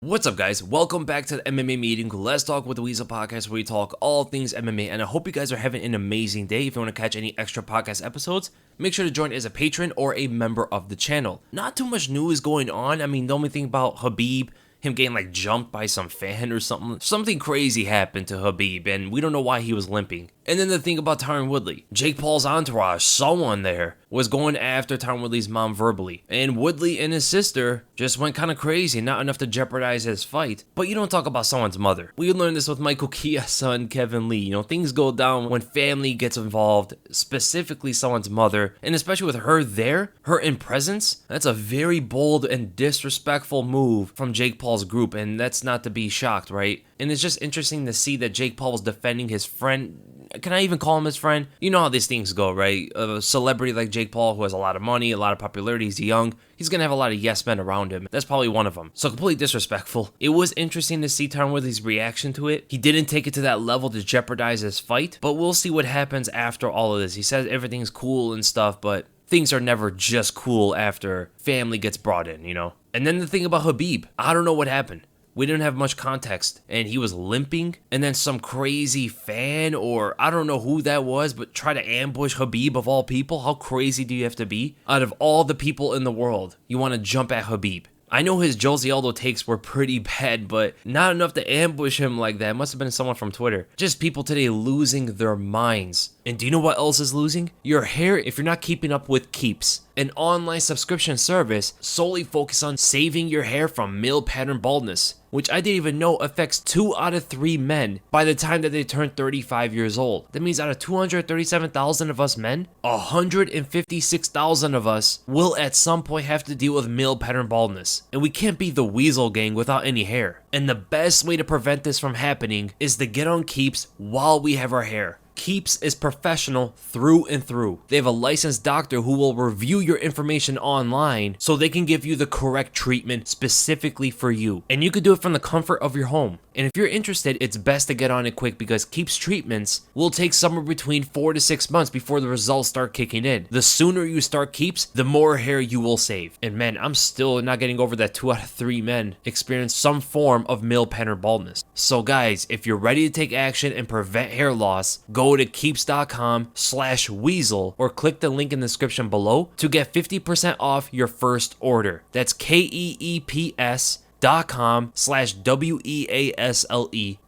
What's up, guys? Welcome back to the MMA meeting. Let's talk with the Weasel podcast, where we talk all things MMA. And I hope you guys are having an amazing day. If you want to catch any extra podcast episodes, make sure to join as a patron or a member of the channel. Not too much news going on. I mean, the only thing about Khabib, him getting jumped by some fan or something. Something crazy happened to Khabib, and we don't know why he was limping. And then the thing about Tyron Woodley, Jake Paul's entourage, someone there was going after Tyron Woodley's mom verbally. And Woodley and his sister just went kind of crazy, not enough to jeopardize his fight. But you don't talk about someone's mother. We learned this with Michael Chia's son, Kevin Lee. You know, things go down when family gets involved, specifically someone's mother. And especially with her there, her in presence, that's a very bold and disrespectful move from Jake Paul's group. And that's not to be shocked, right? And it's just interesting to see that Jake Paul was defending his friend. Can I even call him his friend? You know how these things go, right? A celebrity like Jake Paul, who has a lot of money, a lot of popularity, he's young, he's going to have a lot of yes men around him. That's probably one of them. So completely disrespectful. It was interesting to see Tyron Woodley's reaction to it. He didn't take it to that level to jeopardize his fight, but we'll see what happens after all of this. He says everything's cool and stuff, but things are never just cool after family gets brought in, you know? And then the thing about Khabib, I don't know what happened. We didn't have much context, and he was limping, and then some crazy fan, or I don't know who that was, but try to ambush Khabib of all people. How crazy do you have to be? Out of all the people in the world, you want to jump at Khabib. I know his Josie Aldo takes were pretty bad, but not enough to ambush him like that. It must have been someone from Twitter. Just people today losing their minds. And do you know what else is losing? Your hair, if you're not keeping up with Keeps, an online subscription service solely focused on saving your hair from male pattern baldness, which I didn't even know affects 2 out of 3 men by the time that they turn 35 years old. That means out of 237,000 of us men, 156,000 of us will at some point have to deal with male pattern baldness. And we can't be the Weasel gang without any hair. And the best way to prevent this from happening is to get on Keeps while we have our hair. Keeps is professional through and through. They have a licensed doctor who will review your information online so they can give you the correct treatment specifically for you. And you can do it from the comfort of your home. And if you're interested, it's best to get on it quick because Keeps treatments will take somewhere between 4 to 6 months before the results start kicking in. The sooner you start Keeps, the more hair you will save. And man, I'm still not getting over that 2 out of 3 men experience some form of male pattern baldness. So guys, if you're ready to take action and prevent hair loss, go to keeps.com/weasel or click the link in the description below to get 50% off your first order. That's KEEPS.com/WEASLE.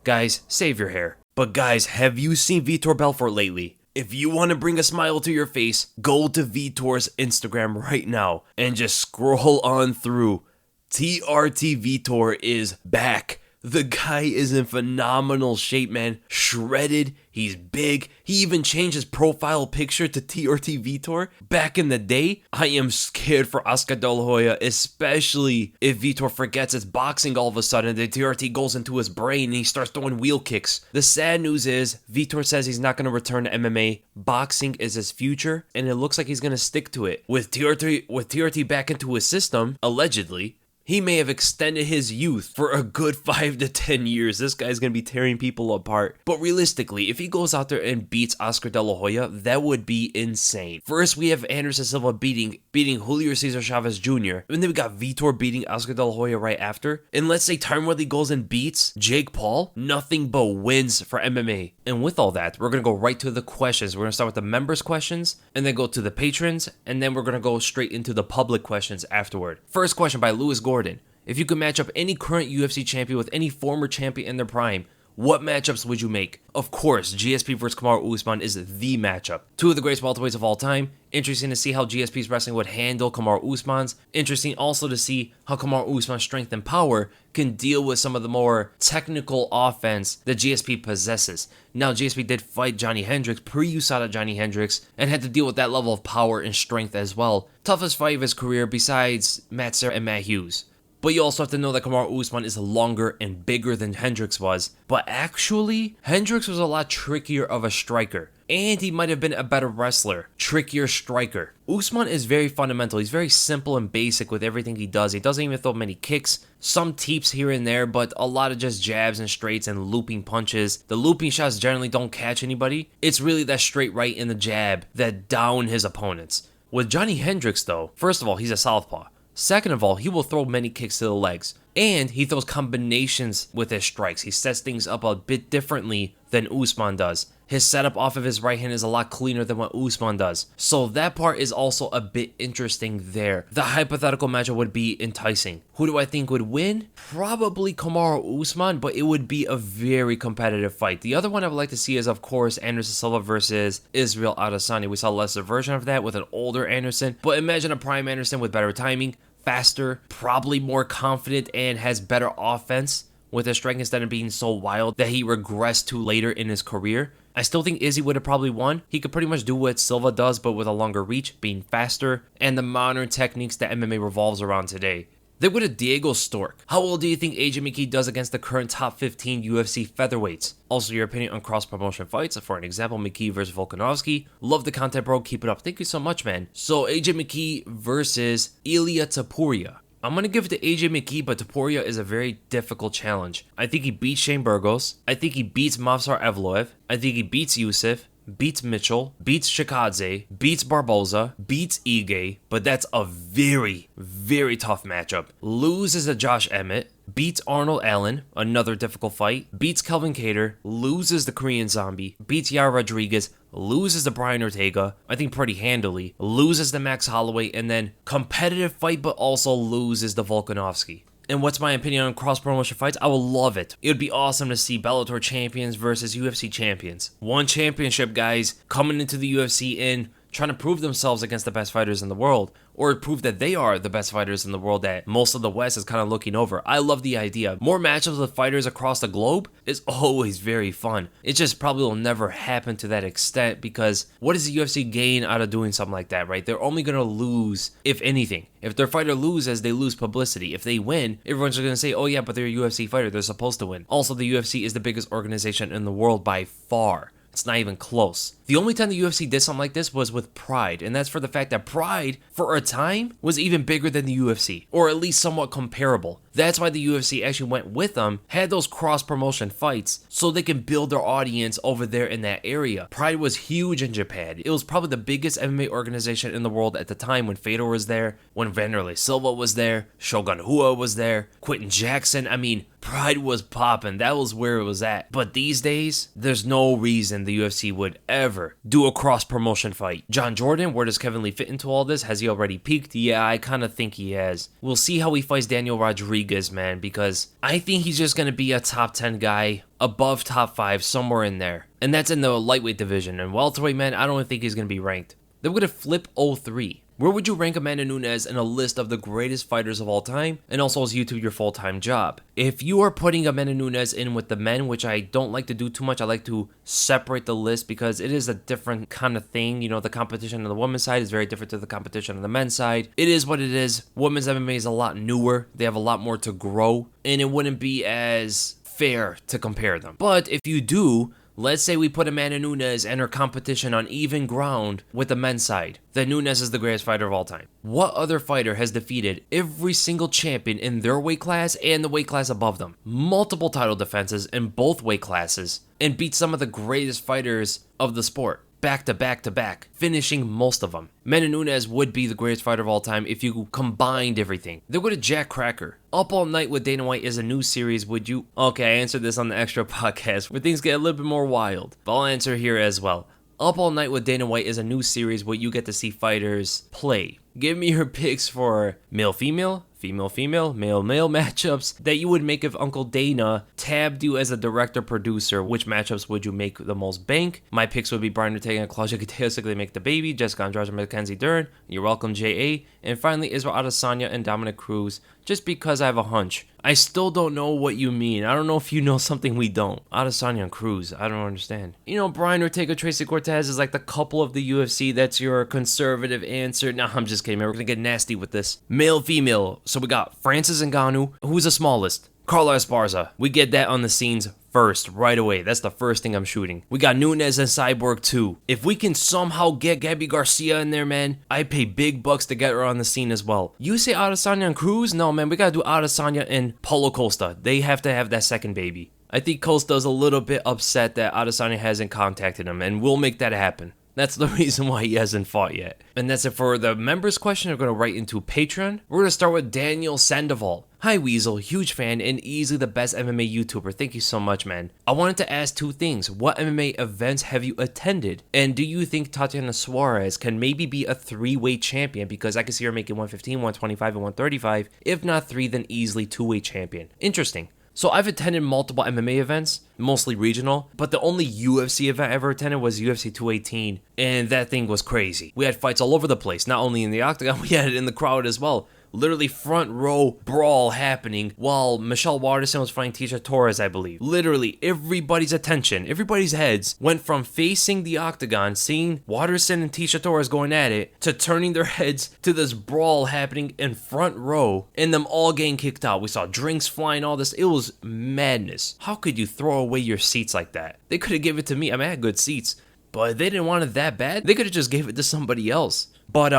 Guys, save your hair. But guys, have you seen Vitor Belfort lately? If you want to bring a smile to your face, go to Vitor's Instagram right now and just scroll on through. TRT Vitor is back. The guy is in phenomenal shape, man. Shredded, he's big. He even changed his profile picture to TRT Vitor. Back in the day, I am scared for Oscar De La Hoya, especially if Vitor forgets it's boxing all of a sudden. The TRT goes into his brain and he starts throwing wheel kicks. The sad news is, Vitor says he's not going to return to MMA. Boxing is his future, and it looks like he's going to stick to it. With TRT back into his system, allegedly, he may have extended his youth for a good 5 to 10 years. This guy's going to be tearing people apart. But realistically, if he goes out there and beats Oscar De La Hoya, that would be insane. First, we have Anderson Silva beating Julio Cesar Chavez Jr. And then we got Vitor beating Oscar De La Hoya right after. And let's say Tyron Woodley goes and beats Jake Paul. Nothing but wins for MMA. And with all that, we're going to go right to the questions. We're going to start with the members' questions, and then go to the patrons, and then we're going to go straight into the public questions afterward. First question by Lewis Gordon. If you could match up any current UFC champion with any former champion in their prime, what matchups would you make? Of course, GSP versus Kamaru Usman is the matchup. 2 of the greatest welterweights of all time. Interesting to see how GSP's wrestling would handle Kamaru Usman's. Interesting also to see how Kamaru Usman's strength and power can deal with some of the more technical offense that GSP possesses. Now, GSP did fight Johnny Hendricks, pre-USADA Johnny Hendricks, and had to deal with that level of power and strength as well. Toughest fight of his career besides Matt Serra and Matt Hughes. But you also have to know that Kamaru Usman is longer and bigger than Hendricks was. But actually, Hendricks was a lot trickier of a striker. And he might have been a better wrestler. Trickier striker. Usman is very fundamental. He's very simple and basic with everything he does. He doesn't even throw many kicks. Some teeps here and there, but a lot of just jabs and straights and looping punches. The looping shots generally don't catch anybody. It's really that straight right and the jab that down his opponents. With Johnny Hendricks though, first of all, he's a southpaw. Second of all, he will throw many kicks to the legs. And he throws combinations with his strikes. He sets things up a bit differently than Usman does. His setup off of his right hand is a lot cleaner than what Usman does. So that part is also a bit interesting there. The hypothetical matchup would be enticing. Who do I think would win? Probably Kamaru Usman, but it would be a very competitive fight. The other one I would like to see is, of course, Anderson Silva versus Israel Adesanya. We saw a lesser version of that with an older Anderson, but imagine a prime Anderson with better timing, faster, probably more confident, and has better offense with his strike instead of being so wild that he regressed to later in his career. I still think Izzy would have probably won. He could pretty much do what Silva does, but with a longer reach, being faster, and the modern techniques that MMA revolves around today. Then with a Diego Stork. How well do you think AJ McKee does against the current top 15 UFC featherweights? Also, your opinion on cross-promotion fights. For an example, McKee versus Volkanovski. Love the content, bro. Keep it up. Thank you so much, man. So, AJ McKee versus Ilia Topuria. I'm going to give it to AJ McKee, but Topuria is a very difficult challenge. I think he beats Shane Burgos. I think he beats Movsar Evloev. I think he beats Yusuf, beats Mitchell, beats Shikadze, beats Barboza, beats Ige, but that's a very, very tough matchup. Loses to Josh Emmett, beats Arnold Allen, another difficult fight, beats Kelvin Cater, loses the Korean Zombie, beats Yair Rodriguez, loses to Brian Ortega, I think pretty handily, loses to Max Holloway, and then competitive fight, but also loses to Volkanovski. And what's my opinion on cross-promotion fights? I will love it. It would be awesome to see Bellator champions versus UFC champions. One championship guys coming into the UFC and trying to prove themselves against the best fighters in the world, or prove that they are the best fighters in the world that most of the West is kind of looking over. I love the idea. More matchups with fighters across the globe is always very fun. It just probably will never happen to that extent because what does the UFC gain out of doing something like that, right? They're only going to lose, if anything. If their fighter loses, they lose publicity. If they win, everyone's going to say, oh yeah, but they're a UFC fighter. They're supposed to win. Also, the UFC is the biggest organization in the world by far. It's not even close. The only time the UFC did something like this was with Pride, and that's for the fact that Pride, for a time, was even bigger than the UFC, or at least somewhat comparable. That's why the UFC actually went with them, had those cross-promotion fights, so they can build their audience over there in that area. Pride was huge in Japan. It was probably the biggest MMA organization in the world at the time when Fedor was there, when Vanderlei Silva was there, Shogun Rua was there, Quentin Jackson. I mean, Pride was popping. That was where it was at. But these days, there's no reason the UFC would ever do a cross-promotion fight. John Jordan, where does Kevin Lee fit into all this? Has he already peaked? Yeah, I kind of think he has. We'll see how he fights Daniel Rodriguez, man, because I think he's just going to be a top 10 guy, above top 5, somewhere in there. And that's in the lightweight division. And welterweight, man, I don't think he's going to be ranked. Then we're going to flip 03. Where would you rank Amanda Nunes in a list of the greatest fighters of all time? And also, is YouTube your full-time job? If you are putting Amanda Nunes in with the men, which I don't like to do too much, I like to separate the list because it is a different kind of thing. You know, the competition on the women's side is very different to the competition on the men's side. It is what it is. Women's MMA is a lot newer. They have a lot more to grow, and it wouldn't be as fair to compare them. But if you do, let's say we put Amanda Nunes and her competition on even ground with the men's side, then Nunes is the greatest fighter of all time. What other fighter has defeated every single champion in their weight class and the weight class above them? Multiple title defenses in both weight classes, and beat some of the greatest fighters of the sport. Back to back to back, finishing most of them. Amanda Nunes would be the greatest fighter of all time if you combined everything. Then go to Jack Cracker. Up All Night with Dana White is a new series. Would you? Okay, I answered this on the extra podcast where things get a little bit more wild, but I'll answer here as well. Up All Night with Dana White is a new series where you get to see fighters play. Give me your picks for male-female, female-female, male-male matchups that you would make if Uncle Dana tabbed you as a director-producer. Which matchups would you make the most bank? My picks would be Brian Ortega and Claudia Gadelha so they make the baby, Jessica Andrade and Mackenzie Dern, you're welcome J.A., and finally Israel Adesanya and Dominic Cruz, just because I have a hunch. I still don't know what you mean. I don't know if you know something we don't. Adesanya and Cruz, I don't understand. You know, Brian Ortega, Tracy Cortez is like the couple of the UFC that's your conservative answer. Nah, I'm just kidding, man. We're gonna get nasty with this. Male, female. So we got Francis Ngannou, who's the smallest. Carla Esparza. We get that on the scenes first, right away. That's the first thing I'm shooting. We got Nunes and Cyborg too. If we can somehow get Gabby Garcia in there, man, I pay big bucks to get her on the scene as well. You say Adesanya and Cruz? No, man, we gotta do Adesanya and Paulo Costa. They have to have that second baby. I think Costa's a little bit upset that Adesanya hasn't contacted him, and we'll make that happen. That's the reason why he hasn't fought yet. And that's it for the members question. I'm going to write into Patreon. We're going to start with Daniel Sandoval. Hi Weasel, huge fan and easily the best MMA YouTuber. Thank you so much, man. I wanted to ask 2 things. What MMA events have you attended? And do you think Tatiana Suarez can maybe be a 3-weight champion? Because I can see her making 115, 125, and 135. If not 3, then easily 2-weight champion. Interesting. So I've attended multiple MMA events, mostly regional, but the only UFC event I ever attended was UFC 218, and that thing was crazy. We had fights all over the place, not only in the octagon, we had it in the crowd as well. Literally front row brawl happening while Michelle Waterson was fighting Tisha Torres, I believe. Literally everybody's attention, everybody's heads went from facing the octagon, seeing Waterson and Tisha Torres going at it, to turning their heads to this brawl happening in front row and them all getting kicked out. We saw drinks flying, all this. It was madness. How could you throw away your seats like that? They could have given it to me. I mean, I had good seats, but they didn't want it that bad. They could have just gave it to somebody else. But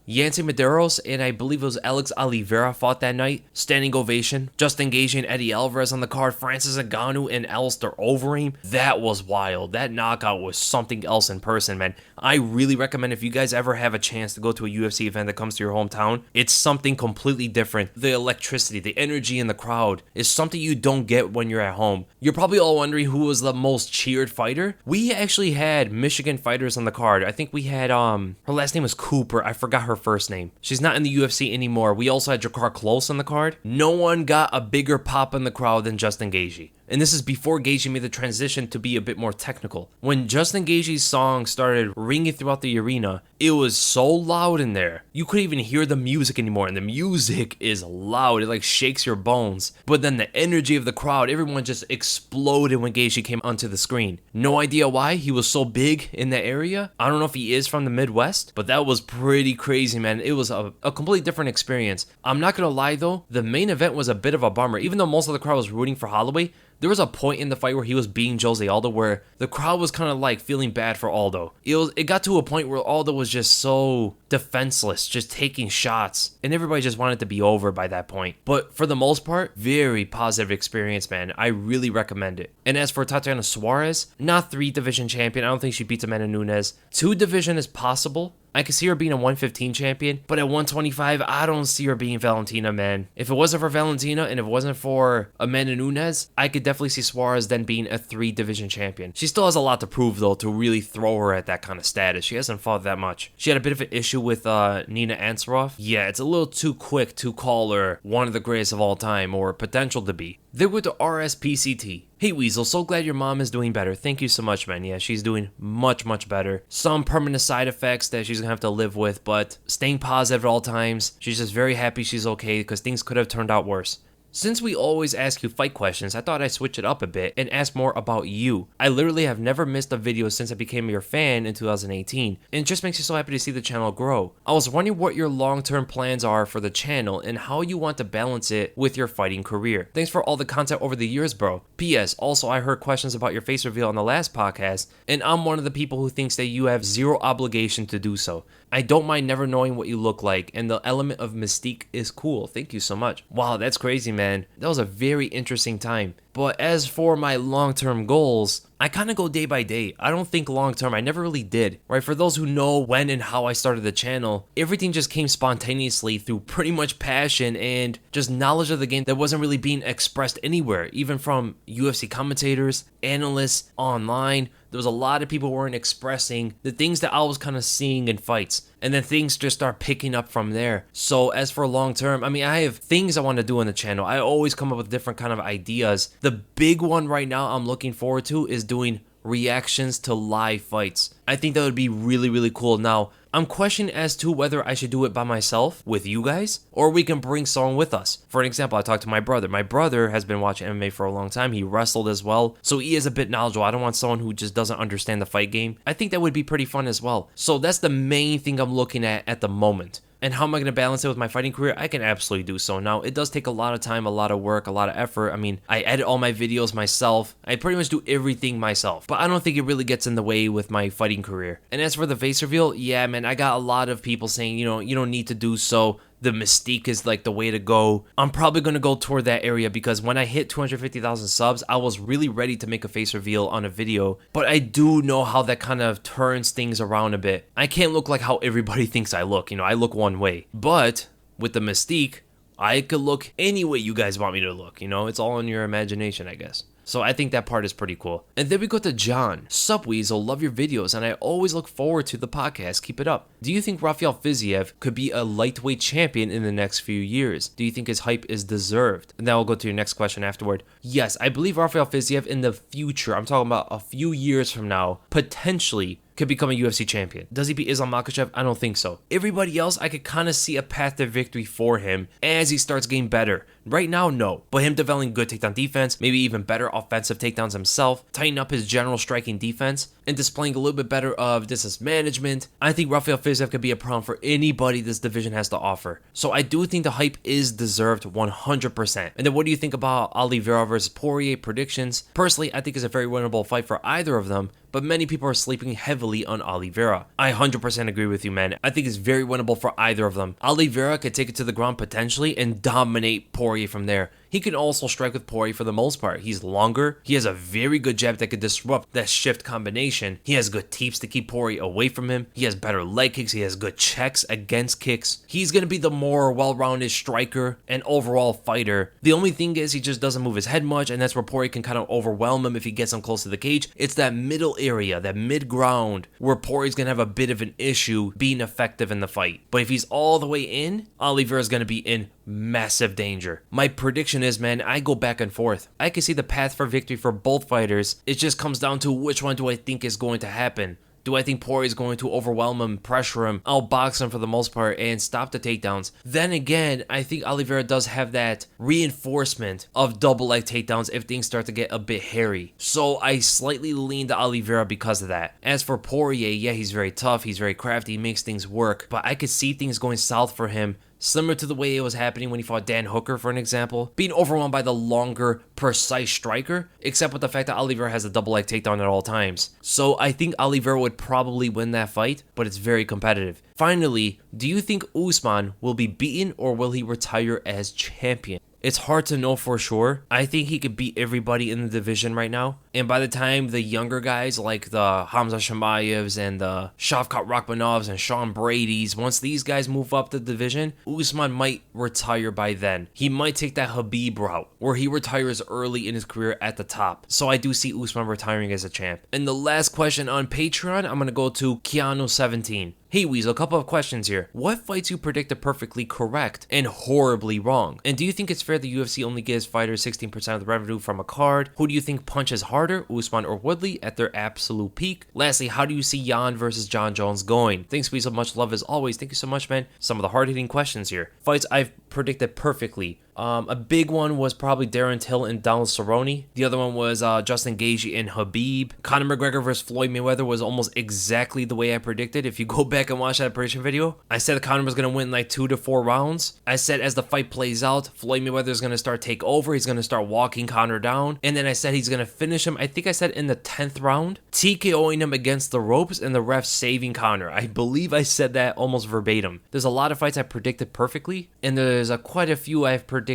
Yancy Medeiros and I believe it was Alex Oliveira fought that night. Standing ovation. Justin Gaethje and Eddie Alvarez on the card. Francis Ngannou and Alistair Overeem. That was wild. That knockout was something else in person, man. I really recommend if you guys ever have a chance to go to a UFC event that comes to your hometown. It's something completely different. The electricity, the energy in the crowd is something you don't get when you're at home. You're probably all wondering who was the most cheered fighter. We actually had Michigan fighters on the card. I think we had, her last name was Cooper. I forgot her first name. She's not in the UFC anymore. We also had Jakar Close on the card. No one got a bigger pop in the crowd than Justin Gaethje. And this is before Gaethje made the transition to be a bit more technical. When Justin Gaethje's song started ringing throughout the arena, it was so loud in there. You couldn't even hear the music anymore. And the music is loud. It like shakes your bones. But then the energy of the crowd, everyone just exploded when Gaethje came onto the screen. No idea why. He was so big in that area. I don't know if he is from the Midwest, but that was pretty crazy, man. It was a completely different experience. I'm not going to lie though. The main event was a bit of a bummer. Even though most of the crowd was rooting for Holloway, there was a point in the fight where he was beating Jose Aldo where the crowd was kind of like feeling bad for Aldo. It got to a point where Aldo was just so defenseless, just taking shots, and everybody just wanted to be over by that point. But for the most part, very positive experience, man. I really recommend it. And as for Tatiana Suarez, not 3 division champion. I don't think she beats Amanda Nunes. 2 division is possible. I could see her being a 115 champion, but at 125, I don't see her being Valentina, man. If it wasn't for Valentina and if it wasn't for Amanda Nunes, I could definitely see Suarez then being a 3 division champion. She still has a lot to prove, though, to really throw her at that kind of status. She hasn't fought that much. She had a bit of an issue with Nina Ansaroff. Yeah, it's a little too quick to call her one of the greatest of all time, or potential to be. Then with the RSPCT. Hey Weasel, so glad your mom is doing better. Thank you so much, man. Yeah, she's doing much, much better. Some permanent side effects that she's gonna have to live with, but staying positive at all times. She's just very happy she's okay because things could have turned out worse. Since we always ask you fight questions, I thought I'd switch it up a bit and ask more about you. I literally have never missed a video since I became your fan in 2018, and it just makes me so happy to see the channel grow. I was wondering what your long-term plans are for the channel and how you want to balance it with your fighting career. Thanks for all the content over the years, bro. P.S. Also, I heard questions about your face reveal on the last podcast, and I'm one of the people who thinks that you have zero obligation to do so. I don't mind never knowing what you look like, and the element of mystique is cool. Thank you so much. Wow, that's crazy, man. That was a very interesting time. But as for my long-term goals, I kind of go day by day. I don't think long-term. I never really did, right? For those who know when and how I started the channel, everything just came spontaneously through pretty much passion and just knowledge of the game that wasn't really being expressed anywhere, even from UFC commentators, analysts, online. There was a lot of people who weren't expressing the things that I was kind of seeing in fights. And then things just start picking up from there. So as for long term, I mean, I have things I want to do on the channel. I always come up with different kind of ideas. The big one right now I'm looking forward to is doing reactions to live fights. I think that would be really, really cool. Now, I'm questioning as to whether I should do it by myself with you guys, or we can bring someone with us. For an example, I talked to my brother. My brother has been watching MMA for a long time. He wrestled as well, so he is a bit knowledgeable. I don't want someone who just doesn't understand the fight game. I think that would be pretty fun as well. So that's the main thing I'm looking at the moment. And how am I going to balance it with my fighting career? I can absolutely do so. Now, it does take a lot of time, a lot of work, a lot of effort. I mean, I edit all my videos myself. I pretty much do everything myself. But I don't think it really gets in the way with my fighting career. And as for the face reveal, yeah, man, I got a lot of people saying, you know, you don't need to do so. the mystique is like the way to go. I'm probably going to go toward that area because when I hit 250,000 subs, I was really ready to make a face reveal on a video, but I do know how that kind of turns things around a bit. I can't look like how everybody thinks I look. I look one way, but with the mystique, I could look any way you guys want me to look. It's all in your imagination, I guess. So I think that part is pretty cool. And then we go to John. Sup, Weasel, love your videos, and I always look forward to the podcast. Keep it up. Do you think Rafael Fiziev could be a lightweight champion in the next few years? Do you think his hype is deserved? And then I'll go to your next question afterward. Yes, I believe Rafael Fiziev in the future, I'm talking about a few years from now, potentially could become a UFC champion. Does he beat Islam Makhachev? I don't think so. Everybody else, I could kind of see a path to victory for him as he starts getting better. Right now, no. But him developing good takedown defense, maybe even better offensive takedowns himself, tighten up his general striking defense, and displaying a little bit better of distance management, I think Rafael Fiziev could be a problem for anybody this division has to offer. So I do think the hype is deserved 100%. And then what do you think about Oliveira versus Poirier predictions? Personally, I think it's a very winnable fight for either of them, but many people are sleeping heavily on Oliveira. I 100% agree with you, man. I think it's very winnable for either of them. Oliveira could take it to the ground potentially and dominate Poirier from there. He can also strike with Poirier for the most part. He's longer. He has a very good jab that could disrupt that shift combination. He has good teeps to keep Poirier away from him. He has better leg kicks. He has good checks against kicks. He's going to be the more well-rounded striker and overall fighter. The only thing is he just doesn't move his head much, and that's where Poirier can kind of overwhelm him if he gets him close to the cage. It's that middle area, that mid-ground, where Poirier's going to have a bit of an issue being effective in the fight. But if he's all the way in, Oliveira's going to be in massive danger. My prediction is, man, I go back and forth. I can see the path for victory for both fighters. It just comes down to which one do I think is going to happen. Do I think Poirier is going to overwhelm him, pressure him, outbox him for the most part, and stop the takedowns? Then again, I think Oliveira does have that reinforcement of double leg takedowns if things start to get a bit hairy. So I slightly lean to Oliveira because of that. As for Poirier, yeah, he's very tough, he's very crafty, he makes things work, but I could see things going south for him. Similar to the way it was happening when he fought Dan Hooker, for an example. Being overwhelmed by the longer, precise striker, except with the fact that Oliveira has a double leg takedown at all times. So I think Oliveira would probably win that fight, but it's very competitive. Finally, do you think Usman will be beaten or will he retire as champion? It's hard to know for sure. I think he could beat everybody in the division right now. And by the time the younger guys like the Hamza Shemaevs and the Shavkat Rakhmanovs and Sean Brady's, once these guys move up the division, Usman might retire by then. He might take that Khabib route where he retires early in his career at the top. So I do see Usman retiring as a champ. And the last question on Patreon, I'm going to go to Keanu17. Hey Weasel, a couple of questions here. What fights you predicted perfectly correct and horribly wrong? And do you think it's fair the UFC only gives fighters 16% of the revenue from a card? Who do you think punches harder, Usman or Woodley, at their absolute peak? Lastly, how do you see Jan versus John Jones going? Thanks Weasel, much love as always. Thank you so much, man. Some of the hard-hitting questions here. Fights I've predicted perfectly. A big one was probably Darren Till and Donald Cerrone. The other one was Justin Gaethje and Khabib. Conor McGregor versus Floyd Mayweather was almost exactly the way I predicted. If you go back and watch that prediction video, I said Conor was going to win like 2 to 4 rounds. I said as the fight plays out, Floyd Mayweather is going to start take over. He's going to start walking Conor down. And then I said he's going to finish him, I think I said in the 10th round, TKOing him against the ropes and the ref saving Conor. I believe I said that almost verbatim. There's a lot of fights I predicted perfectly, and there's quite a few I've predicted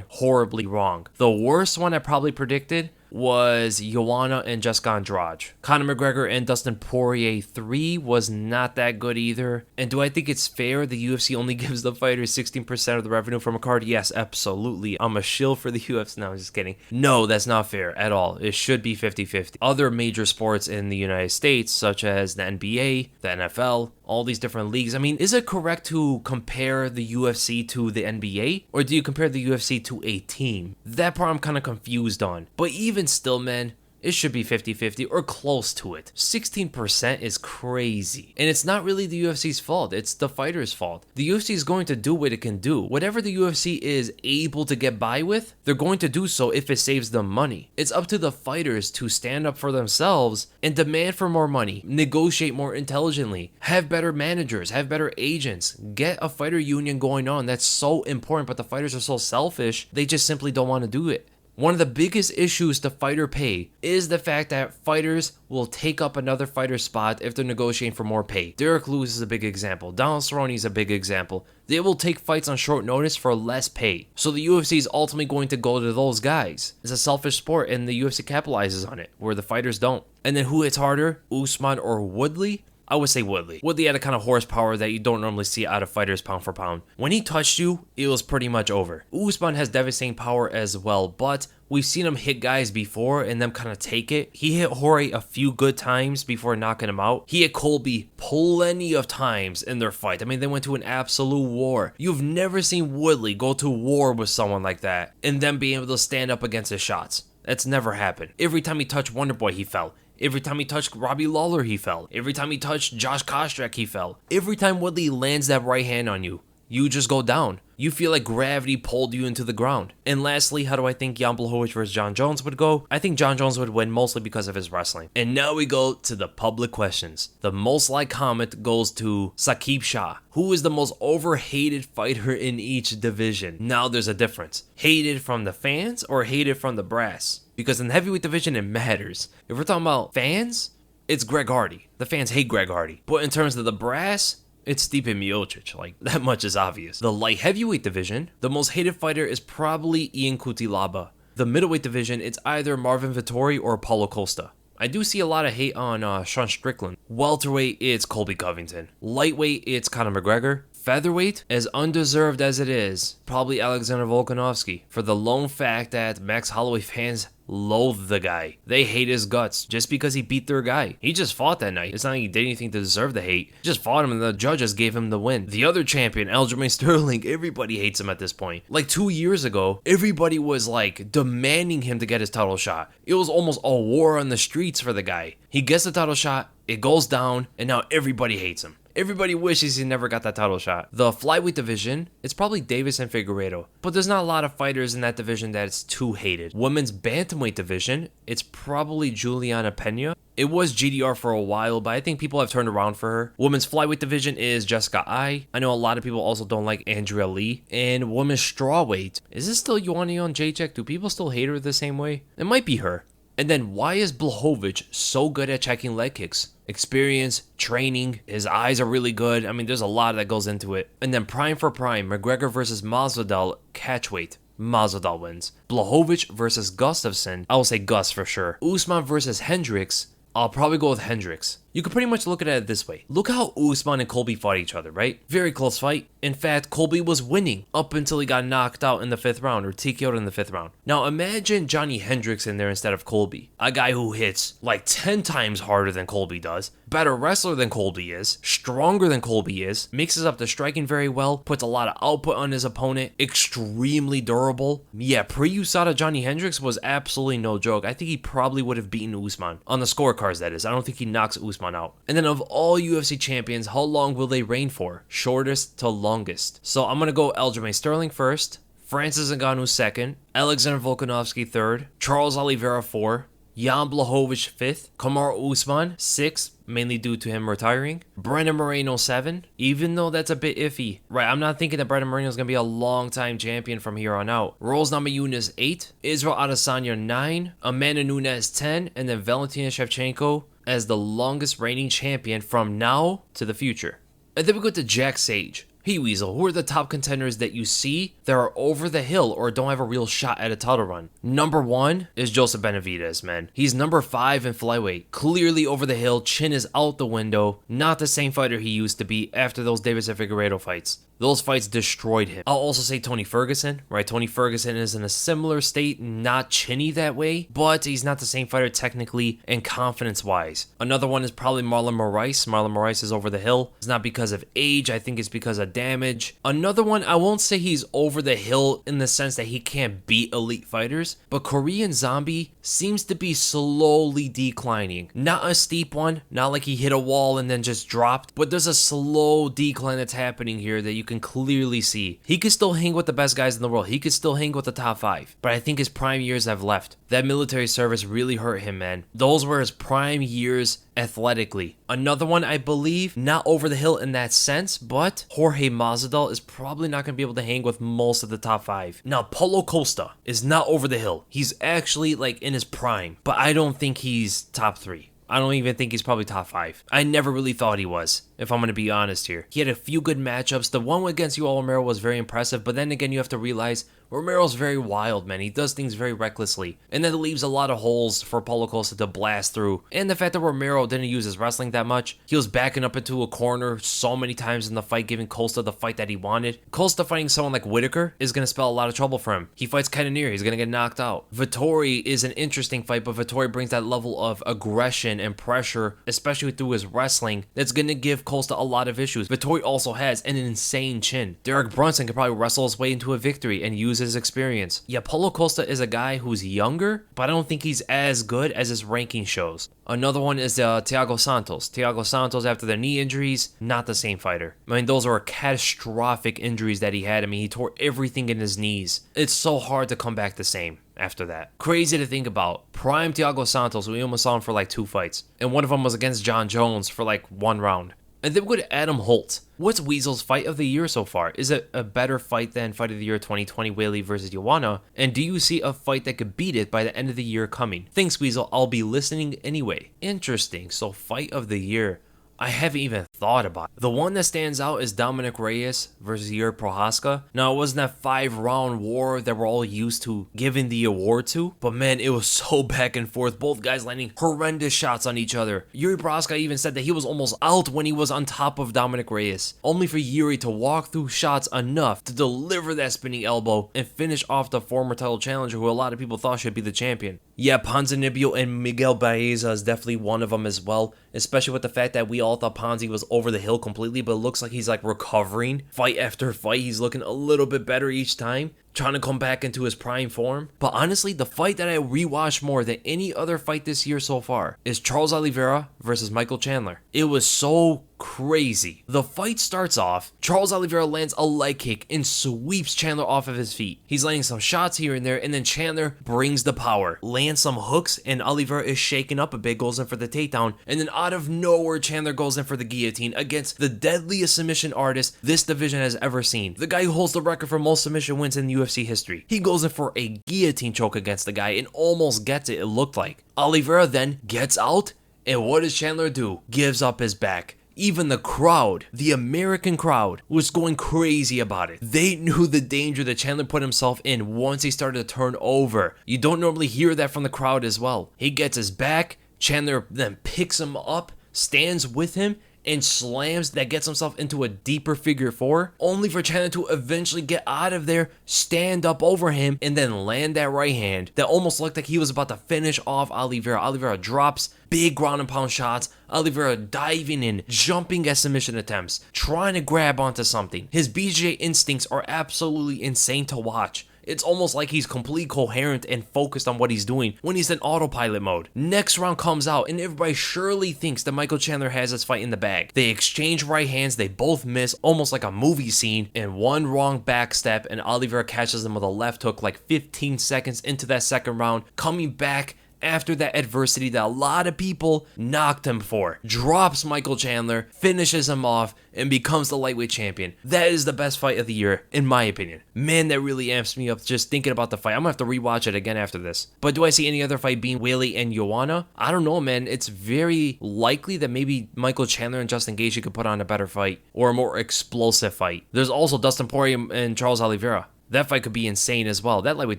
horribly wrong. The worst one I probably predicted was Joanna and Jessica Andrade. Conor McGregor and Dustin Poirier 3 was not that good either. And do I think it's fair the UFC only gives the fighters 16% of the revenue from a card? Yes, absolutely. I'm a shill for the UFC. No, I'm just kidding. No, that's not fair at all. It should be 50-50. Other major sports in the United States, such as the NBA, the NFL, all these different leagues. I mean, is it correct to compare the UFC to the NBA? Or do you compare the UFC to a team? That part I'm kind of confused on. But even still, man, it should be 50-50 or close to it. 16% is crazy. And it's not really the UFC's fault. It's the fighter's fault. The UFC is going to do what it can do. Whatever the UFC is able to get by with, they're going to do so if it saves them money. It's up to the fighters to stand up for themselves and demand for more money, negotiate more intelligently, have better managers, have better agents, get a fighter union going on. That's so important, but the fighters are so selfish, they just simply don't want to do it. One of the biggest issues to fighter pay is the fact that fighters will take up another fighter's spot if they're negotiating for more pay. Derek Lewis is a big example. Donald Cerrone is a big example. They will take fights on short notice for less pay. So the UFC is ultimately going to go to those guys. It's a selfish sport and the UFC capitalizes on it, where the fighters don't. And then who hits harder, Usman or Woodley? I would say Woodley. Woodley had a kind of horsepower that you don't normally see out of fighters pound for pound. When he touched you, it was pretty much over. Usman has devastating power as well, but we've seen him hit guys before and them kind of take it. He hit Jorge a few good times before knocking him out. He hit Colby plenty of times in their fight. I mean, they went to an absolute war. You've never seen Woodley go to war with someone like that and then be able to stand up against his shots. That's never happened. Every time he touched Wonderboy, he fell. Every time he touched Robbie Lawler, he fell. Every time he touched Josh Koscheck, he fell. Every time Woodley lands that right hand on you, you just go down. You feel like gravity pulled you into the ground. And lastly, how do I think Jan Blachowicz versus John Jones would go? I think John Jones would win mostly because of his wrestling. And now we go to the public questions. The most liked comment goes to Saqib Shah. Who is the most overhated fighter in each division? Now there's a difference. Hated from the fans or hated from the brass? Because in the heavyweight division, it matters. If we're talking about fans, it's Greg Hardy. The fans hate Greg Hardy. But in terms of the brass, it's Stipe Miocic. Like, that much is obvious. The light heavyweight division, the most hated fighter is probably Ian Cutelaba. The middleweight division, it's either Marvin Vettori or Paulo Costa. I do see a lot of hate on Sean Strickland. Welterweight, it's Colby Covington. Lightweight, it's Conor McGregor. Featherweight, as undeserved as it is, probably Alexander Volkanovski, for the lone fact that Max Holloway fans loathe the guy. They hate his guts just because he beat their guy. He just fought that night. It's not like he did anything to deserve the hate. He just fought him and the judges gave him the win. The other champion, Aljamain Sterling, everybody hates him at this point. Like 2 years ago, everybody was like demanding him to get his title shot. It was almost a war on the streets for the guy. He gets the title shot, it goes down, and now everybody hates him. Everybody wishes he never got that title shot. The flyweight division, it's probably Davis and Figueiredo, but there's not a lot of fighters in that division that's too hated. Women's bantamweight division, it's probably Juliana Pena. It was GDR for a while, but I think people have turned around for her. Women's flyweight division is Jessica Ai. I know a lot of people also don't like Andrea Lee. And women's strawweight, is this still Joanna Jacek? Do people still hate her the same way? It might be her. And then why is Blachowicz so good at checking leg kicks? Experience, training, his eyes are really good. I mean, there's a lot that goes into it. And then prime for prime, McGregor versus Masvidal, catchweight. Masvidal wins. Blachowicz versus Gustafsson, I will say Gus for sure. Usman versus Hendricks, I'll probably go with Hendricks. You could pretty much look at it this way. Look how Usman and Colby fought each other, right? Very close fight. In fact, Colby was winning up until he got knocked out in the 5th round or TKO'd in the 5th round. Now imagine Johnny Hendricks in there instead of Colby. A guy who hits like 10 times harder than Colby does, better wrestler than Colby is, stronger than Colby is, mixes up the striking very well, puts a lot of output on his opponent, extremely durable. Yeah, pre-USADA Johnny Hendricks was absolutely no joke. I think he probably would have beaten Usman. On the scorecards, that is. I don't think he knocks Usman out. And then of all UFC champions, how long will they reign for? Shortest to longest. So I'm going to go Aljamain Sterling first, Francis Ngannou second, Alexander Volkanovski third, Charles Oliveira 4, Jan Blachowicz 5th, Kamaru Usman 6th, mainly due to him retiring, Brandon Moreno 7, even though that's a bit iffy. Right, I'm not thinking that Brandon Moreno is going to be a long-time champion from here on out. Rose Namajunas 8, Israel Adesanya 9, Amanda Nunes 10, and then Valentina Shevchenko as the longest reigning champion from now to the future. And then we go to Jack Sage. Hey Weasel, who are the top contenders that you see that are over the hill or don't have a real shot at a title run? Number 1 is Joseph Benavidez, man. He's number 5 in flyweight. Clearly over the hill, chin is out the window. Not the same fighter he used to be after those Davis and Figueiredo fights. Those fights destroyed him. I'll also say Tony Ferguson, right? Tony Ferguson is in a similar state, not chinny that way, but he's not the same fighter technically and confidence-wise. Another one is probably Marlon Moraes. Marlon Moraes is over the hill. It's not because of age. I think it's because of damage. Another one, I won't say he's over the hill in the sense that he can't beat elite fighters, but Korean Zombie seems to be slowly declining. Not a steep one, not like he hit a wall and then just dropped, but there's a slow decline that's happening here that you can clearly see. He could still hang with the best guys in the world. He could still hang with the top 5, but I think his prime years have left. That military service really hurt him, man. Those were his prime years athletically. Another one, I believe, not over the hill in that sense, but Jorge Masvidal is probably not going to be able to hang with most of the top 5. Now, Paulo Costa is not over the hill. He's actually like in his prime, but I don't think he's top 3. I don't even think he's probably top 5. I never really thought he was, if I'm going to be honest here. He had a few good matchups. The one against Yoel Romero was very impressive, but then again, you have to realize Romero's very wild, man. He does things very recklessly, and that leaves a lot of holes for Paulo Costa to blast through. And the fact that Romero didn't use his wrestling that much, he was backing up into a corner so many times in the fight, giving Costa the fight that he wanted. Costa fighting someone like Whitaker is going to spell a lot of trouble for him. He fights Cannonier, he's going to get knocked out. Vittori is an interesting fight, but Vittori brings that level of aggression and pressure, especially through his wrestling, that's going to give Costa a lot of issues. Vittori also has an insane chin. Derek Brunson could probably wrestle his way into a victory and use his experience. Yeah, Paulo Costa is a guy who's younger, but I don't think he's as good as his ranking shows. Another one is Thiago Santos. Thiago Santos, after the knee injuries, not the same fighter. I mean, those are catastrophic injuries that he had. I mean, he tore everything in his knees. It's so hard to come back the same after that. Crazy to think about. Prime Thiago Santos, we almost saw him for like 2 fights, and one of them was against John Jones for like 1 round. And then we go to Adam Holt. What's Weasel's fight of the year so far? Is it a better fight than fight of the year 2020 Woodley versus Joanna? And do you see a fight that could beat it by the end of the year coming? Thanks, Weasel. I'll be listening anyway. Interesting. So fight of the year, I haven't even thought about it. The one that stands out is Dominic Reyes versus Yuri Prohaska. Now, it wasn't that 5-round war that we're all used to giving the award to, but man, it was so back and forth. Both guys landing horrendous shots on each other. Yuri Prohaska even said that he was almost out when he was on top of Dominic Reyes, only for Yuri to walk through shots enough to deliver that spinning elbow and finish off the former title challenger who a lot of people thought should be the champion. Yeah, Ponzinibbio and Miguel Baeza is definitely one of them as well, especially with the fact that we all thought Ponzi was over the hill completely, but it looks like he's like recovering fight after fight. He's looking a little bit better each time, trying to come back into his prime form. But honestly, the fight that I rewatched more than any other fight this year so far is Charles Oliveira versus Michael Chandler. It was so crazy. The fight starts off, Charles Oliveira lands a leg kick and sweeps Chandler off of his feet. He's landing some shots here and there, and then Chandler brings the power, lands some hooks, and Oliveira is shaken up a bit, goes in for the takedown, and then out of nowhere, Chandler goes in for the guillotine against the deadliest submission artist this division has ever seen. The guy who holds the record for most submission wins in UFC history. He goes in for a guillotine choke against the guy and almost gets it, it looked like. Oliveira then gets out, and what does Chandler do? Gives up his back. Even the crowd, the American crowd, was going crazy about it. They knew the danger that Chandler put himself in once he started to turn over. You don't normally hear that from the crowd as well. He gets his back, Chandler then picks him up, stands with him, and slams, that gets himself into a deeper figure 4, only for Chandler to eventually get out of there, stand up over him, and then land that right hand that almost looked like he was about to finish off Oliveira. Oliveira drops, big ground and pound shots, Oliveira diving in, jumping at submission attempts, trying to grab onto something. His BJJ instincts are absolutely insane to watch. It's almost like he's completely coherent and focused on what he's doing when he's in autopilot mode. Next round comes out and everybody surely thinks that Michael Chandler has his fight in the bag. They exchange right hands, they both miss, almost like a movie scene, and one wrong back step and Oliveira catches him with a left hook like 15 seconds into that second round, coming back after that adversity that a lot of people knocked him for. Drops Michael Chandler, finishes him off, and becomes the lightweight champion. That is the best fight of the year, in my opinion. Man, that really amps me up just thinking about the fight. I'm gonna have to rewatch it again after this. But do I see any other fight being Woodley and Joanna? I don't know, man. It's very likely that maybe Michael Chandler and Justin Gaethje could put on a better fight, or a more explosive fight. There's also Dustin Poirier and Charles Oliveira. That fight could be insane as well. That lightweight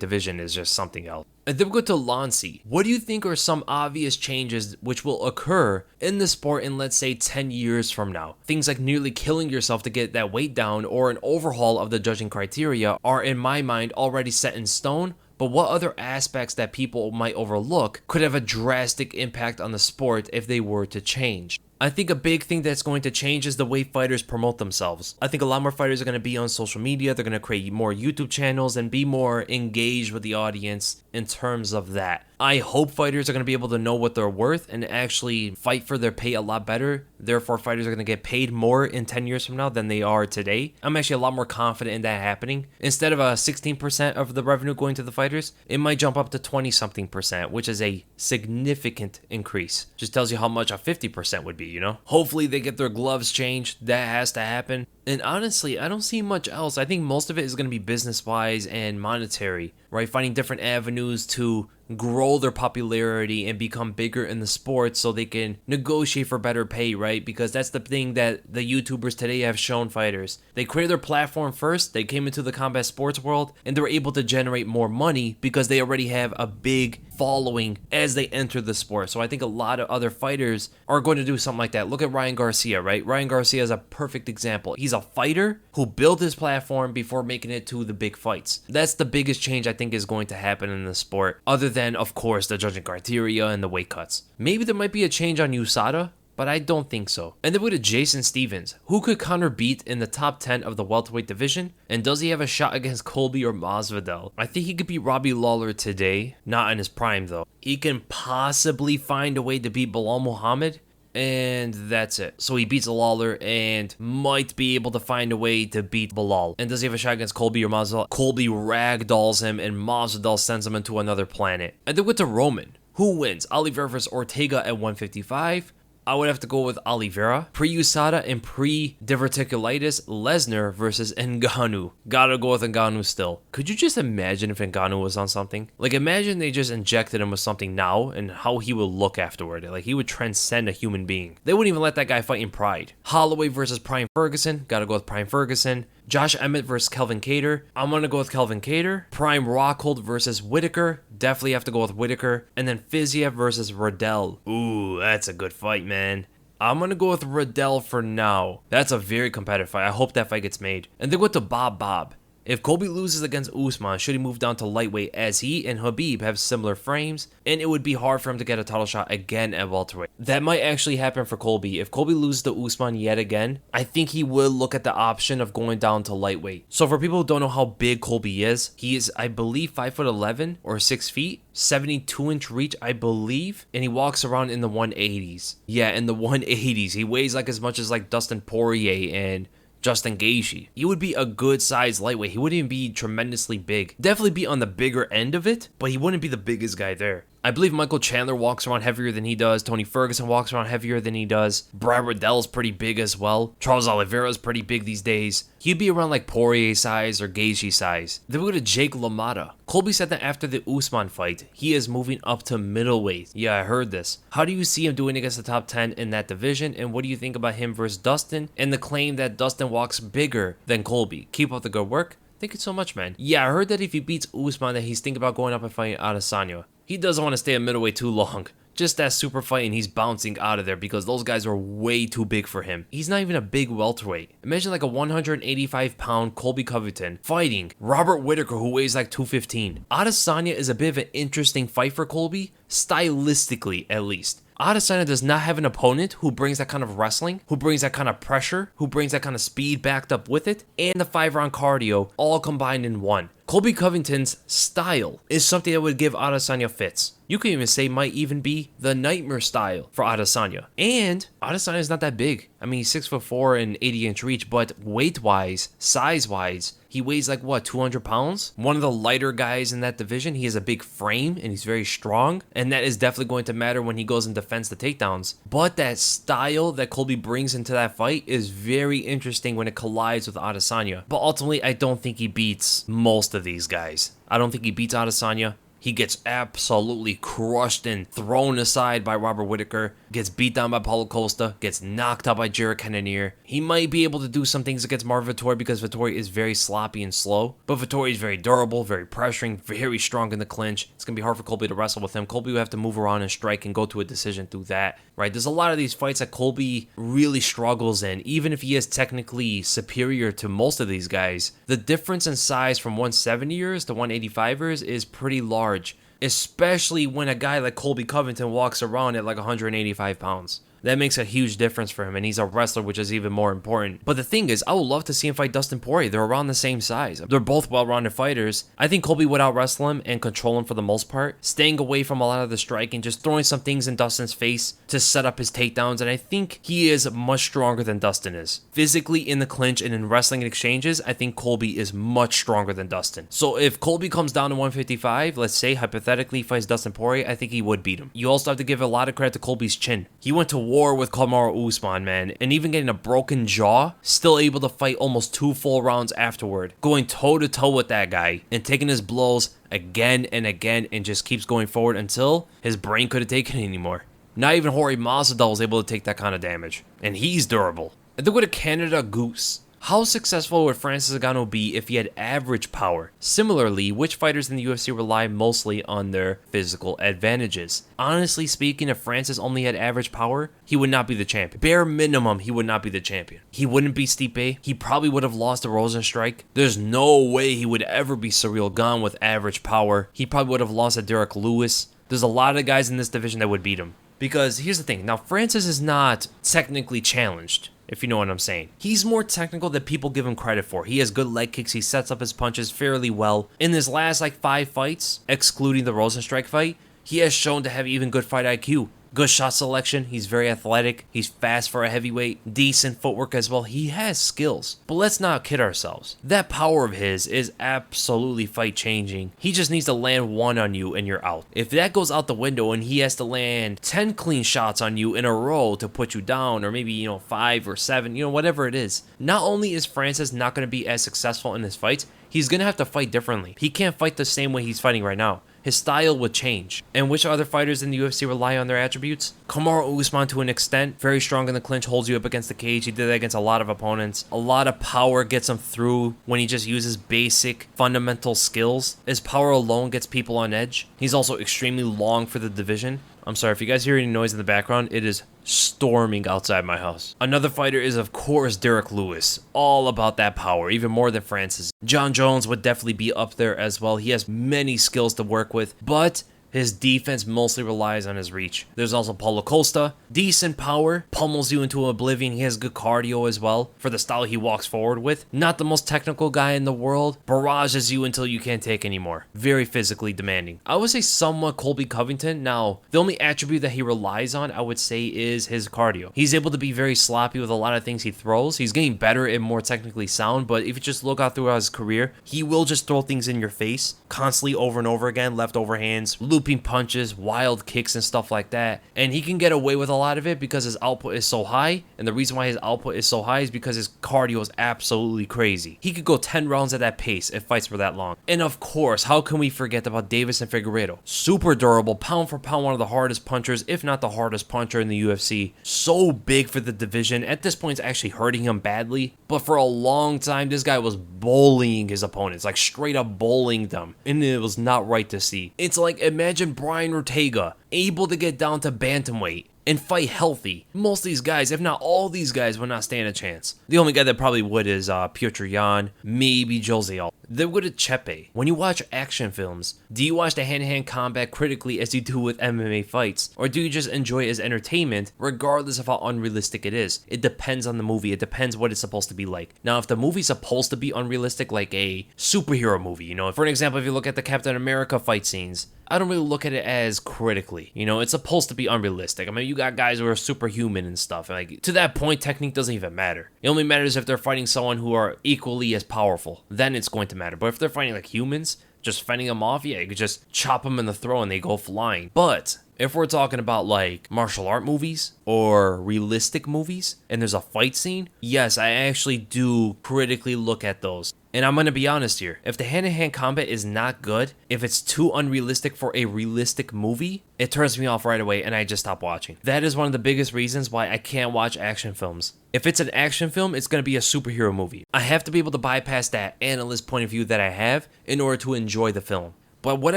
division is just something else. And then we go to Lancy. What do you think are some obvious changes which will occur in the sport in, let's say, 10 years from now? Things like nearly killing yourself to get that weight down or an overhaul of the judging criteria are, in my mind, already set in stone. But what other aspects that people might overlook could have a drastic impact on the sport if they were to change? I think a big thing that's going to change is the way fighters promote themselves. I think a lot more fighters are going to be on social media. They're going to create more YouTube channels and be more engaged with the audience. in terms of that. I hope fighters are going to be able to know what they're worth and actually fight for their pay a lot better. Therefore, fighters are going to get paid more in 10 years from now than they are today. I'm actually a lot more confident in that happening. Instead of 16% of the revenue going to the fighters, it might jump up to 20-something%, which is a significant increase. Just tells you how much a 50% would be, you know? Hopefully they get their gloves changed. That has to happen. And honestly, I don't see much else. I think most of it is going to be business-wise and monetary, right? Finding different avenues to grow their popularity and become bigger in the sport so they can negotiate for better pay, right? Because that's the thing that the YouTubers today have shown fighters. They created their platform first, they came into the combat sports world, and they were able to generate more money because they already have a big following as they enter the sport. So I think a lot of other fighters are going to do something like that. Look at Ryan Garcia, right? Ryan Garcia is a perfect example. He's a fighter who built his platform before making it to the big fights. That's the biggest change I think is going to happen in the sport, other than, of course, the judging criteria and the weight cuts. Maybe there might be a change on USADA, but I don't think so. And then we go to Jason Stevens. Who could Conor beat in the top 10 of the welterweight division? And does he have a shot against Colby or Masvidal? I think he could beat Robbie Lawler today. Not in his prime, though. He can possibly find a way to beat Bilal Muhammad, and that's it. So he beats Lawler and might be able to find a way to beat Bilal. And does he have a shot against Colby or Masvidal? Colby ragdolls him and Masvidal sends him into another planet. And then we go to Roman. Who wins? Oliveira versus Ortega at 155. I would have to go with Oliveira. Pre-USADA and pre-diverticulitis, Lesnar versus Ngannou. Gotta go with Ngannou still. Could you just imagine if Ngannou was on something? Like, imagine they just injected him with something now and how he would look afterward. Like, he would transcend a human being. They wouldn't even let that guy fight in Pride. Holloway versus Prime Ferguson. Gotta go with Prime Ferguson. Josh Emmett versus Kelvin Kattar. I'm going to go with Kelvin Kattar. Prime Rockhold versus Whitaker. Definitely have to go with Whitaker. And then Fiziev versus Riddell. Ooh, that's a good fight, man. I'm going to go with Riddell for now. That's a very competitive fight. I hope that fight gets made. And then go to Bob. If Colby loses against Usman, should he move down to lightweight, as he and Khabib have similar frames, and it would be hard for him to get a title shot again at welterweight. That might actually happen for Colby. If Colby loses to Usman yet again, I think he will look at the option of going down to lightweight. So for people who don't know how big Colby is, he is, I believe, 5'11" or 6 feet, 72-inch reach, I believe, and he walks around in the 180s. Yeah, in the 180s. He weighs like as much as like Dustin Poirier and Justin Gaethje. He would be a good size lightweight. He wouldn't even be tremendously big. Definitely be on the bigger end of it, but he wouldn't be the biggest guy there. I believe Michael Chandler walks around heavier than he does. Tony Ferguson walks around heavier than he does. Brad Riddell's pretty big as well. Charles Oliveira's pretty big these days. He'd be around like Poirier size or Gaethje size. Then we go to Jake LaMotta. Colby said that after the Usman fight, he is moving up to middleweight. Yeah, I heard this. How do you see him doing against the top 10 in that division? And what do you think about him versus Dustin? And the claim that Dustin walks bigger than Colby. Keep up the good work. Thank you so much, man. Yeah, I heard that if he beats Usman, that he's thinking about going up and fighting Adesanya. He doesn't want to stay at middleweight too long. Just that super fight and he's bouncing out of there because those guys are way too big for him. He's not even a big welterweight. Imagine like a 185-pound Coolby Covington fighting Robert Whitaker, who weighs like 215. Adesanya is a bit of an interesting fight for Colby, stylistically at least. Adesanya does not have an opponent who brings that kind of wrestling, who brings that kind of pressure, who brings that kind of speed backed up with it, and the 5-round cardio all combined in one. Colby Covington's style is something that would give Adesanya fits. You could even say might even be the nightmare style for Adesanya. And Adesanya is not that big. I mean, he's 6'4" and 80-inch reach, but weight-wise, size-wise, he weighs like, what, 200 pounds? One of the lighter guys in that division. He has a big frame and he's very strong. And that is definitely going to matter when he goes and defends the takedowns. But that style that Colby brings into that fight is very interesting when it collides with Adesanya. But ultimately, I don't think he beats most of these guys. I don't think he beats Adesanya. He gets absolutely crushed and thrown aside by Robert Whitaker, gets beat down by Paulo Costa, gets knocked out by Jared Cannonier. He might be able to do some things against Marvin Vettori because Vettori is very sloppy and slow, but Vettori is very durable, very pressuring, very strong in the clinch. It's going to be hard for Colby to wrestle with him. Colby will have to move around and strike and go to a decision through that, right? There's a lot of these fights that Colby really struggles in, even if he is technically superior to most of these guys. The difference in size from 170ers to 185ers is pretty large, especially when a guy like Colby Covington walks around at like 185 pounds. That makes a huge difference for him, and he's a wrestler, which is even more important. But the thing is, I would love to see him fight Dustin Poirier. They're around the same size. They're both well-rounded fighters. I think Colby would out-wrestle him and control him for the most part, staying away from a lot of the striking, just throwing some things in Dustin's face to set up his takedowns, and I think he is much stronger than Dustin is. Physically in the clinch and in wrestling exchanges, I think Colby is much stronger than Dustin. So if Colby comes down to 155, let's say hypothetically fights Dustin Poirier, I think he would beat him. You also have to give a lot of credit to Colby's chin. He went to war with Kamaru Usman, man, and even getting a broken jaw, still able to fight almost 2 full rounds afterward, going toe-to-toe with that guy and taking his blows again and again, and just keeps going forward until his brain couldn't take it anymore. Not even Jorge Masvidal was able to take that kind of damage, and he's durable. And then with a Canada Goose. How successful would Francis Ngannou be if he had average power? Similarly, which fighters in the UFC rely mostly on their physical advantages? Honestly speaking, if Francis only had average power, he would not be the champion. Bare minimum, he would not be the champion. He wouldn't be Stipe. He probably would have lost to Rosenstrike. There's no way he would ever be Ciryl Gane with average power. He probably would have lost to Derek Lewis. There's a lot of guys in this division that would beat him. Because here's the thing. Now, Francis is not technically challenged, if you know what I'm saying. He's more technical than people give him credit for. He has good leg kicks. He sets up his punches fairly well. In his last 5 fights, excluding the Rosenstrike fight, he has shown to have even good fight IQ. Good shot selection. He's very athletic. He's fast for a heavyweight. Decent footwork as well. He has skills. But let's not kid ourselves. That power of his is absolutely fight changing. He just needs to land one on you and you're out. If that goes out the window and he has to land 10 clean shots on you in a row to put you down, or maybe, 5 or 7, whatever it is. Not only is Francis not going to be as successful in his fights, he's going to have to fight differently. He can't fight the same way he's fighting right now. His style would change. And which other fighters in the UFC rely on their attributes? Kamaru Usman to an extent. Very strong in the clinch, holds you up against the cage. He did that against a lot of opponents. A lot of power gets him through when he just uses basic fundamental skills. His power alone gets people on edge. He's also extremely long for the division. I'm sorry, if you guys hear any noise in the background, it is storming outside my house. Another fighter is, of course, Derek Lewis. All about that power, even more than Francis. John Jones would definitely be up there as well. He has many skills to work with, but his defense mostly relies on his reach. There's also Paulo Costa. Decent power, pummels you into oblivion. He has good cardio as well for the style he walks forward with. Not the most technical guy in the world. Barrages you until you can't take anymore. Very physically demanding. I would say somewhat Coolby Covington. Now, the only attribute that he relies on, I would say, is his cardio. He's able to be very sloppy with a lot of things he throws. He's getting better and more technically sound, but if you just look out throughout his career, he will just throw things in your face constantly over and over again. Left overhands, looping punches, wild kicks, and stuff like that. And he can get away with a lot of it because his output is so high. And the reason why his output is so high is because his cardio is absolutely crazy. He could go 10 rounds at that pace if fights for that long. And of course, how can we forget about Davis and Figueiredo? Super durable, pound for pound, one of the hardest punchers, if not the hardest puncher in the UFC. So big for the division. At this point, it's actually hurting him badly. But for a long time, this guy was bullying his opponents, like straight up bullying them. And it was not right to see. It's like, imagine Brian Ortega able to get down to bantamweight and fight healthy. Most of these guys, if not all these guys, would not stand a chance. The only guy that probably would is Piotr Jan, maybe Jose Aldo. Then with a Chepe. When you watch action films, do you watch the hand-to-hand combat critically as you do with MMA fights? Or do you just enjoy it as entertainment, regardless of how unrealistic it is? It depends on the movie. It depends what it's supposed to be like. Now, if the movie's supposed to be unrealistic, like a superhero movie, for an example, if you look at the Captain America fight scenes, I don't really look at it as critically. It's supposed to be unrealistic. I mean, you got guys who are superhuman and stuff. Like, to that point, technique doesn't even matter. It only matters if they're fighting someone who are equally as powerful. Then it's going to matter. But if they're fighting like humans, just fending them off, yeah, you could just chop them in the throat and they go flying. But if we're talking about like martial art movies or realistic movies and there's a fight scene, yes, I actually do critically look at those. And I'm going to be honest here. If the hand-to-hand combat is not good, if it's too unrealistic for a realistic movie, it turns me off right away and I just stop watching. That is one of the biggest reasons why I can't watch action films. If it's an action film, it's going to be a superhero movie. I have to be able to bypass that analyst point of view that I have in order to enjoy the film. But what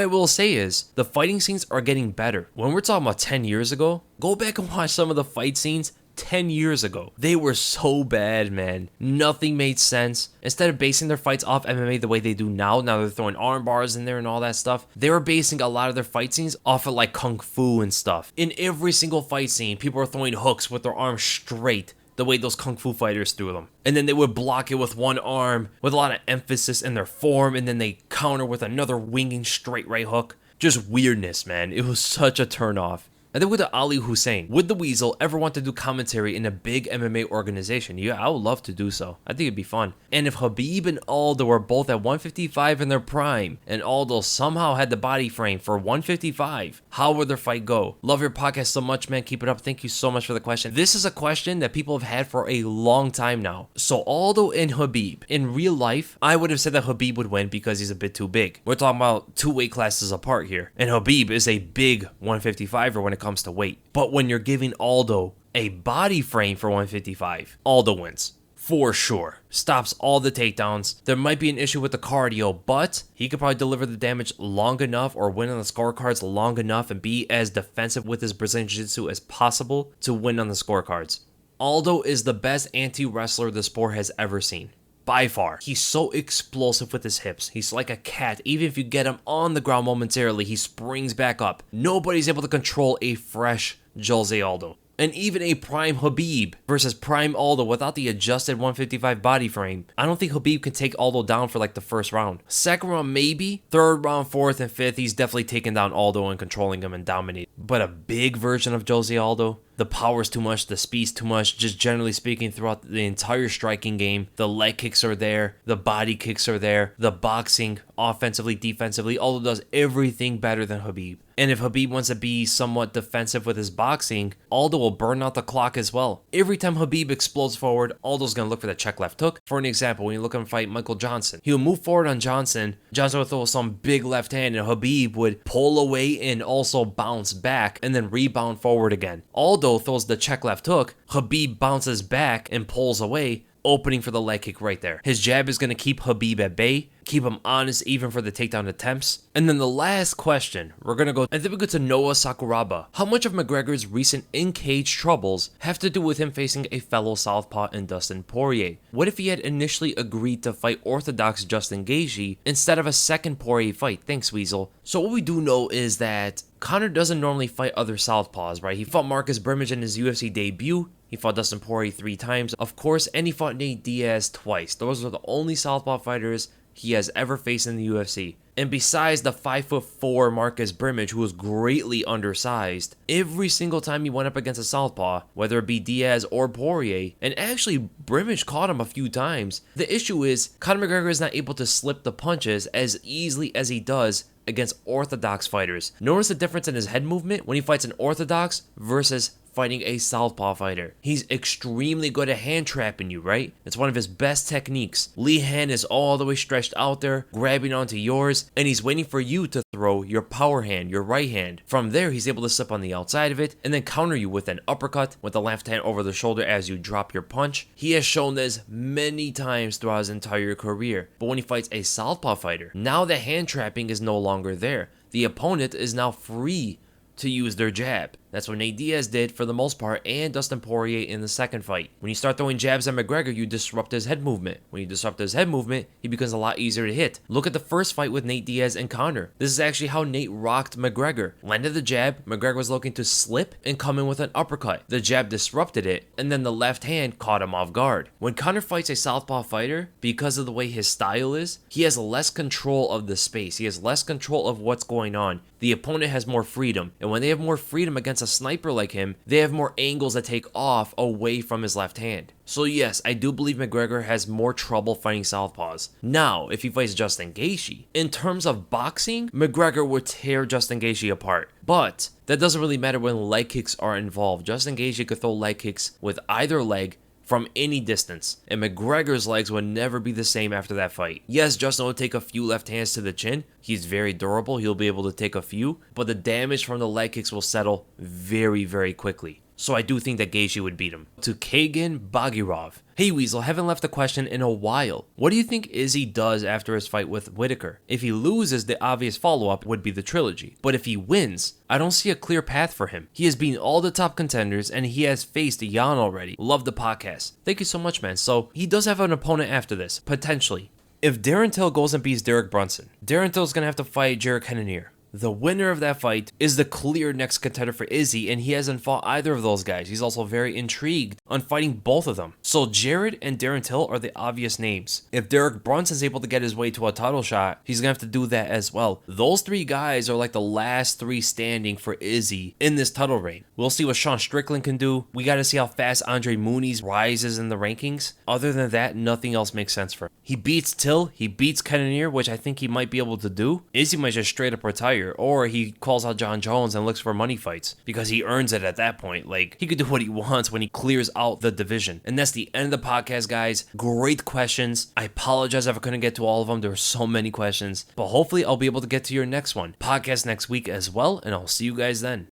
I will say is, the fighting scenes are getting better. When we're talking about 10 years ago, go back and watch some of the fight scenes 10 years ago. They were so bad, man. Nothing made sense. Instead of basing their fights off MMA the way they do now they're throwing arm bars in there and all that stuff, they were basing a lot of their fight scenes off of like kung fu and stuff. In every single fight scene, people were throwing hooks with their arms straight, the way those kung fu fighters threw them. And then they would block it with one arm with a lot of emphasis in their form, and then they counter with another winging straight right hook. Just weirdness, man. It was such a turnoff. And then with the Ali Hussein, would TheWeasle ever want to do commentary in a big MMA organization? Yeah, I would love to do so. I think it'd be fun. And if Khabib and Aldo were both at 155 in their prime, and Aldo somehow had the body frame for 155, how would their fight go? Love your podcast so much, man. Keep it up. Thank you so much for the question. This is a question that people have had for a long time now. So Aldo and Khabib, in real life, I would have said that Khabib would win because he's a bit too big. We're talking about 2 weight classes apart here. And Khabib is a big 155er when it comes to weight. But when you're giving Aldo a body frame for 155, Aldo wins. For sure. Stops all the takedowns. There might be an issue with the cardio, but he could probably deliver the damage long enough or win on the scorecards long enough and be as defensive with his Brazilian Jiu-Jitsu as possible to win on the scorecards. Aldo is the best anti-wrestler the sport has ever seen. By far. He's so explosive with his hips. He's like a cat. Even if you get him on the ground momentarily, he springs back up. Nobody's able to control a fresh Jose Aldo. And even a prime Khabib versus prime Aldo without the adjusted 155 body frame, I don't think Khabib can take Aldo down for like the first round. Second round maybe, third round, fourth, and fifth, he's definitely taking down Aldo and controlling him and dominating. But a big version of Jose Aldo, the power's too much, the speed's too much, just generally speaking throughout the entire striking game. The leg kicks are there, the body kicks are there, the boxing, offensively, defensively, Aldo does everything better than Khabib. And if Khabib wants to be somewhat defensive with his boxing, Aldo will burn out the clock as well. Every time Khabib explodes forward, Aldo's going to look for that check left hook. For an example, when you look at him fight Michael Johnson, he'll move forward on Johnson. Johnson would throw some big left hand, and Khabib would pull away and also bounce back and then rebound forward again. Aldo throws the check left hook, Khabib bounces back and pulls away, opening for the leg kick right there. His jab is going to keep Khabib at bay, keep him honest even for the takedown attempts. And then the last question, I think we go to Noah Sakuraba. How much of McGregor's recent in-cage troubles have to do with him facing a fellow southpaw in Dustin Poirier? What if he had initially agreed to fight orthodox Justin Gaethje instead of a second Poirier fight? Thanks, Weasel. So what we do know is that Conor doesn't normally fight other southpaws, right? He fought Marcus Brimage in his UFC debut. He fought Dustin Poirier 3 times, of course, and he fought Nate Diaz twice. Those are the only southpaw fighters he has ever faced in the UFC. And besides the 5'4" Marcus Brimage, who was greatly undersized, every single time he went up against a southpaw, whether it be Diaz or Poirier, and actually Brimage caught him a few times, the issue is Conor McGregor is not able to slip the punches as easily as he does against orthodox fighters. Notice the difference in his head movement when he fights an orthodox versus fighting a southpaw fighter. He's extremely good at hand trapping you, right? It's one of his best techniques. Lee hand is all the way stretched out there, grabbing onto yours, and he's waiting for you to throw your power hand, your right hand. From there, he's able to slip on the outside of it and then counter you with an uppercut with the left hand over the shoulder as you drop your punch. He has shown this many times throughout his entire career. But when he fights a southpaw fighter, now the hand trapping is no longer there. The opponent is now free to use their jab. That's what Nate Diaz did for the most part, and Dustin Poirier in the second fight. When you start throwing jabs at McGregor, you disrupt his head movement. When you disrupt his head movement, he becomes a lot easier to hit. Look at the first fight with Nate Diaz and Conor. This is actually how Nate rocked McGregor. Landed the jab, McGregor was looking to slip and come in with an uppercut. The jab disrupted it, and then the left hand caught him off guard. When Conor fights a southpaw fighter, because of the way his style is, he has less control of the space. He has less control of what's going on. The opponent has more freedom, and when they have more freedom against a sniper like him, they have more angles that take off away from his left hand. So yes, I do believe McGregor has more trouble fighting southpaws. Now, if he fights Justin Gaethje, in terms of boxing, McGregor would tear Justin Gaethje apart. But that doesn't really matter when leg kicks are involved. Justin Gaethje could throw leg kicks with either leg from any distance, and McGregor's legs would never be the same after that fight. Yes, Justin will take a few left hands to the chin. He's very durable. He'll be able to take a few, but the damage from the leg kicks will settle very, very quickly. So I do think that Gaethje would beat him. To Kagan Bagirov. Hey Weasel, haven't left a question in a while. What do you think Izzy does after his fight with Whitaker? If he loses, the obvious follow-up would be the trilogy. But if he wins, I don't see a clear path for him. He has beaten all the top contenders and he has faced Jan already. Love the podcast. Thank you so much, man. So he does have an opponent after this, potentially. If Darren Till goes and beats Derek Brunson, Darren Till's going to have to fight Jared Cannonier. The winner of that fight is the clear next contender for Izzy, and he hasn't fought either of those guys. He's also very intrigued on fighting both of them. So Jared and Darren Till are the obvious names. If Derek Brunson's able to get his way to a title shot, he's going to have to do that as well. Those three guys are like the last three standing for Izzy in this title reign. We'll see what Sean Strickland can do. We got to see how fast Andre Muniz rises in the rankings. Other than that, nothing else makes sense for him. He beats Till, he beats Cannonier, which I think he might be able to do. Izzy might just straight up retire. Or he calls out John Jones and looks for money fights because he earns it at that point. Like, he could do what he wants when he clears out the division. And that's the end of the podcast, guys. Great questions. I apologize if I couldn't get to all of them. There were so many questions, but hopefully I'll be able to get to your next one. Podcast next week as well, and I'll see you guys then.